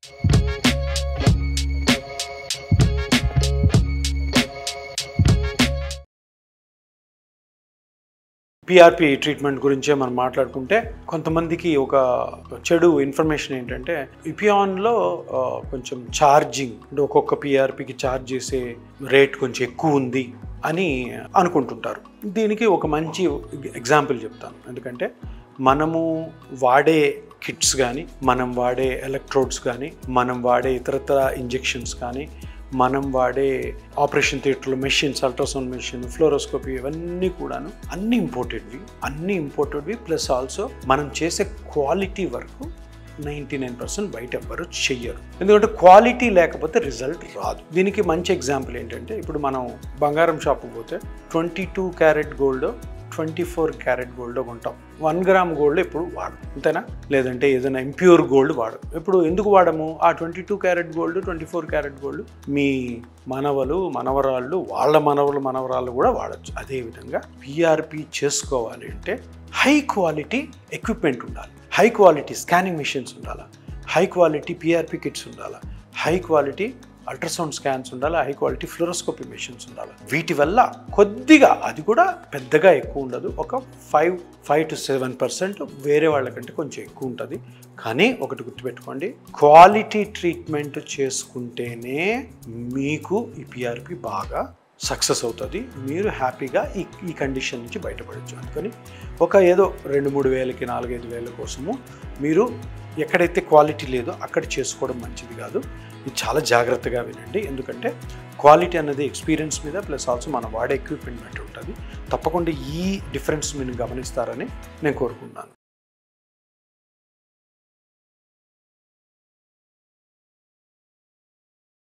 PRP treatment గురించే మనం మాట్లాడుకుంటే కొంతమందికి ఒక చెడు ఇన్ఫర్మేషన్ ఏంటంటే ఇపియాన్లో కొంచెం ఛార్జింగ్ అంటే ఒక్కొక్క పిఆర్పికి ఛార్జ్ చేసే రేట్ కొంచెం ఎక్కువ ఉంది అని అనుకుంటుంటారు. దీనికి ఒక మంచి ఎగ్జాంపుల్ చెప్తాను. ఎందుకంటే మనము వాడే కిట్స్ కానీ, మనం వాడే ఎలక్ట్రోడ్స్ కానీ, మనం వాడే ఇతరత్ర ఇంజెక్షన్స్ కానీ, మనం వాడే ఆపరేషన్ థియేటర్లో మెషిన్స్, అల్ట్రాసౌండ్ మెషిన్, ఫ్లోరోస్కోపీ, ఇవన్నీ కూడాను అన్నీ ఇంపోర్టెడ్వి ప్లస్ ఆల్సో మనం చేసే క్వాలిటీ వరకు 99% బయట ఎవ్వరు చెయ్యరు. ఎందుకంటే క్వాలిటీ లేకపోతే రిజల్ట్ రాదు. దీనికి మంచి ఎగ్జాంపుల్ ఏంటంటే ఇప్పుడు మనం బంగారం షాప్కి పోతే 22 క్యారెట్ గోల్డ్ 24 క్యారెట్ గోల్డ్ కొంటాం. 1 గ్రామ్ గోల్డ్ ఎప్పుడు వాడు, అంతేనా? లేదంటే ఏదైనా ఇంప్యూర్ గోల్డ్ వాడు. ఇప్పుడు ఎందుకు వాడము? ఆ 22 క్యారెట్ గోల్డ్ 24 క్యారెట్ గోల్డ్ మీ మనవలు మనవరాళ్ళు, వాళ్ళ మనవరాళ్ళు కూడా వాడచ్చు. అదేవిధంగా పిఆర్పి చేసుకోవాలి అంటే హై క్వాలిటీ ఎక్విప్మెంట్ ఉండాలి, హై క్వాలిటీ స్కానింగ్ మెషిన్స్ ఉండాలి, హై క్వాలిటీ పిఆర్పి కిట్స్ ఉండాలి, హై క్వాలిటీ అల్ట్రాసౌండ్ స్కాన్స్ ఉండాలి, హై క్వాలిటీ ఫ్లోరోస్కోపీ మెషిన్స్ ఉండాలి. వీటి వల్ల కొద్దిగా, అది కూడా పెద్దగా ఎక్కువ ఉండదు, ఒక 5 to 7% వేరే వాళ్ళకంటే కొంచెం ఎక్కువ ఉంటుంది. కానీ ఒకటి గుర్తుపెట్టుకోండి, క్వాలిటీ ట్రీట్మెంట్ చేసుకుంటేనే మీకు ఈ పిఆర్పి బాగా సక్సెస్ అవుతుంది. మీరు హ్యాపీగా ఈ కండిషన్ నుంచి బయటపడచ్చు. అందుకని ఏదో 2-3 వేలకి 4-5 వేల కోసము మీరు ఎక్కడైతే క్వాలిటీ లేదో అక్కడ చేసుకోవడం మంచిది కాదు. ఇది చాలా జాగ్రత్తగా వినండి. ఎందుకంటే క్వాలిటీ అన్నది ఎక్స్పీరియన్స్ మీద ప్లస్ ఆల్సో మనం వాడే ఎక్విప్మెంట్ బట్టి ఉంటుంది. తప్పకుండా ఈ డిఫరెన్స్ మీరు గమనిస్తారని నేను కోరుకుంటున్నాను.